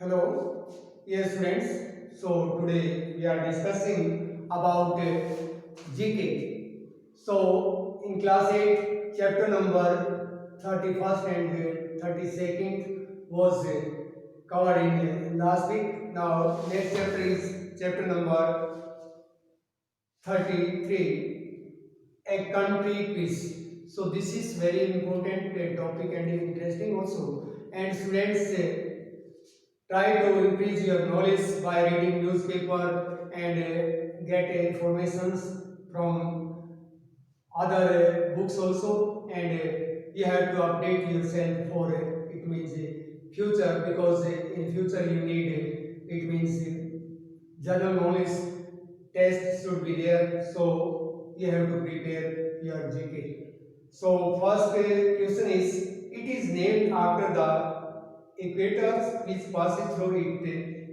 Hello, yes friends. So today we are discussing about GK. So in class 8, chapter number 31st and 32nd was covered in last week. Now next chapter is chapter number 33, a country quiz. So this is very important topic and interesting also. And students try to increase your knowledge by reading newspaper and get informations from other books also, and you have to update yourself for it means future, because in future you need it means general knowledge test should be there, so you have to prepare your GK. So first question is, it is named after the equator which passes through it.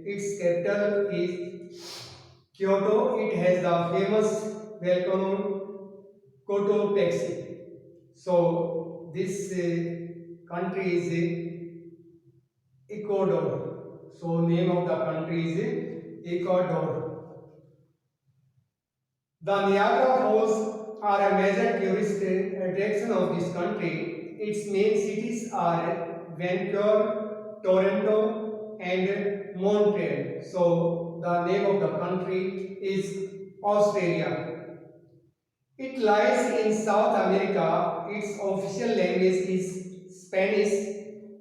Its capital is Kyoto. It has the famous volcano Cotopaxi. So this country is Ecuador. So name of the country is Ecuador. The Niagara Falls are a major tourist attraction of this country. Its main cities are Vancouver, Toronto, and Montreal. So the name of the country is Australia. It lies in South America. Its official language is Spanish.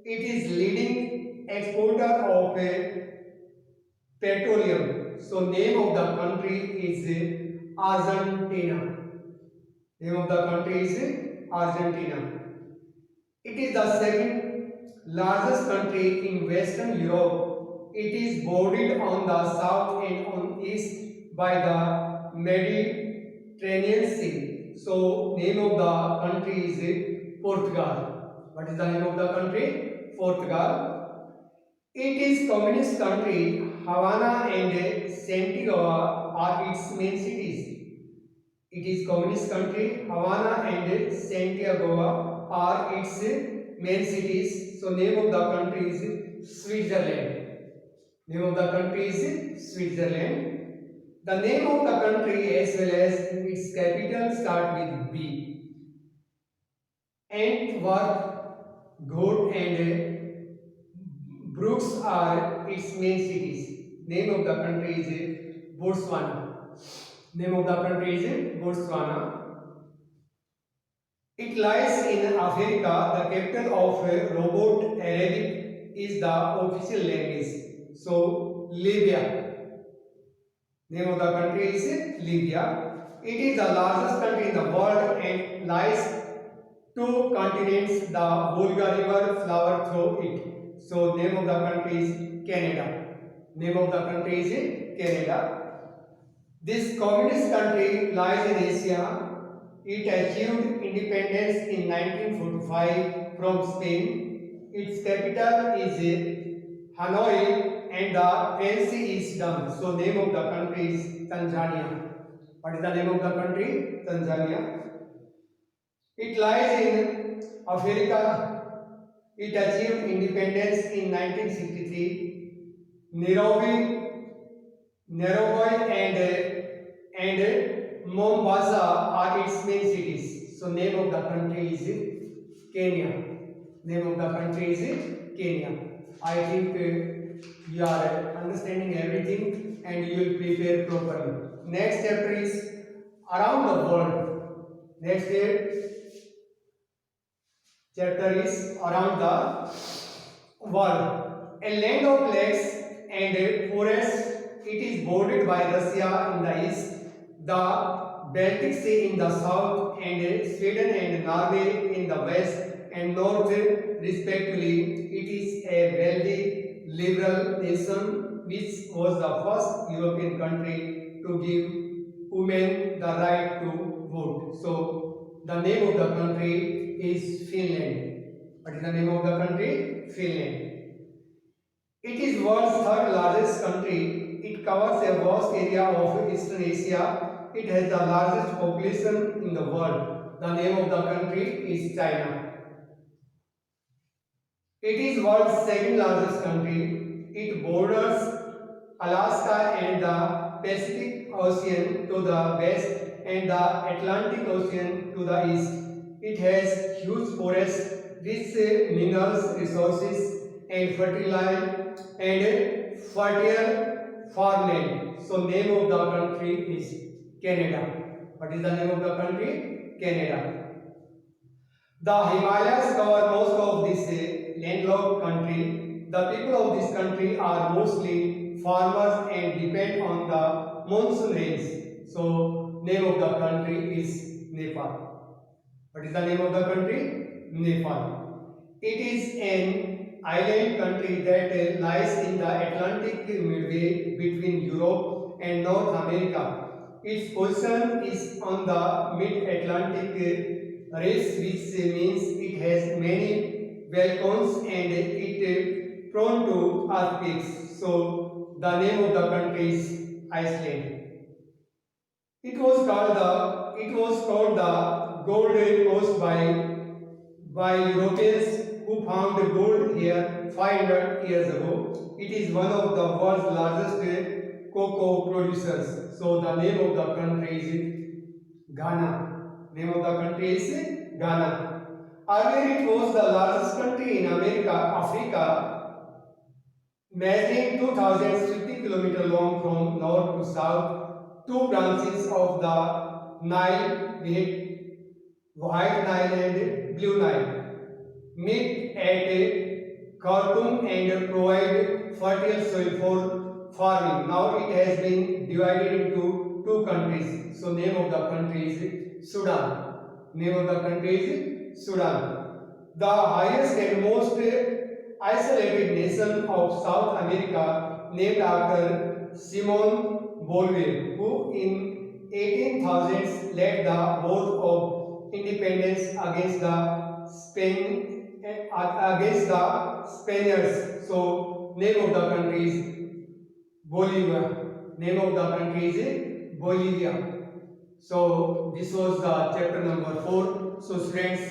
It is leading exporter of petroleum. So name of the country is Argentina. Name of the country is Argentina. It is the second largest country in Western Europe. It is bordered on the south and on east by the Mediterranean Sea. So name of the country is Portugal. What is the name of the country? Portugal. It is communist country. Havana and Santiago are its main cities. It is communist country. Havana and Santiago are its main cities. So name of the country is Switzerland. Name of the country is Switzerland. The name of the country as well as its capital start with B. Antwerp, Good and Brooks are its main cities. Name of the country is Botswana. Name of the country is Botswana. It lies in Africa. The capital of Robot Arabic is the official language. So Libya. Name of the country is Libya. It is the largest country in the world and lies two continents. The Volga River flows through it. So name of the country is Canada. Name of the country is Canada. This communist country lies in Asia. It achieved independence in 1945 from Spain. Its capital is Hanoi and the currency is dong. So name of the country is Tanzania. What is the name of the country? Tanzania. It lies in Africa. It achieved independence in 1963. Nairobi and Mombasa are its main cities. So name of the country is Kenya. Name of the country is Kenya. I think you are understanding everything and you will prepare properly. Next chapter is around the world. Next chapter is around the world. A land of lakes and forests. It is bordered by Russia in the east, the Baltic Sea in the south, and Sweden and Norway in the west and north, respectively. It is a wealthy, liberal nation which was the first European country to give women the right to vote. So, the name of the country is Finland. What is the name of the country? Finland. It is world's third largest country. It covers a vast area of Eastern Asia. It has the largest population in the world. The name of the country is China. It is world's second largest country. It Alaska and the Pacific Ocean to the west and the Atlantic Ocean to the east. It has huge forests, rich minerals resources, and fertile farmland. So name of the country is Canada. What is the name of the country? Canada. The Himalayas cover most of this landlocked country. The people of this country are mostly farmers and depend on the monsoon rains. So, name of the country is Nepal. What is the name of the country? Nepal. It is an island country that lies in the Atlantic midway between Europe and North America. Its position is on the mid-Atlantic race, which means it has many volcanoes and it prone to earthquakes. So the name of the country is Iceland. It was called the Gold Coast by Europeans who found gold here 500 years ago. It is one of the world's largest cocoa producers. So the name of the country is Ghana. Name of the country is Ghana. Earlier it was the largest country in Africa, measuring 2,050 kilometers long from north to south. Two branches of the Nile, White Nile and Blue Nile, meet at Khartoum and provide fertile soil for farming. Now it has been divided into two countries. So name of the country is Sudan. Name of the country is Sudan. The highest and most isolated nation of South America, named after Simon Bolivar, who in 1800s led the War of Independence against the Spaniards. So name of the country is Bolivia. Name of the country is Bolivia. So this was the chapter number 4. So students,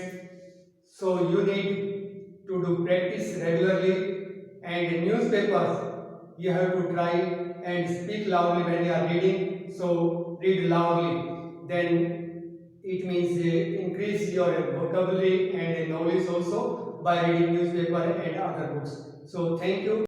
so you need to do practice regularly, and newspapers you have to try and speak loudly when you are reading. So read loudly, then it means increase your vocabulary and knowledge also by reading newspaper and other books. So thank you.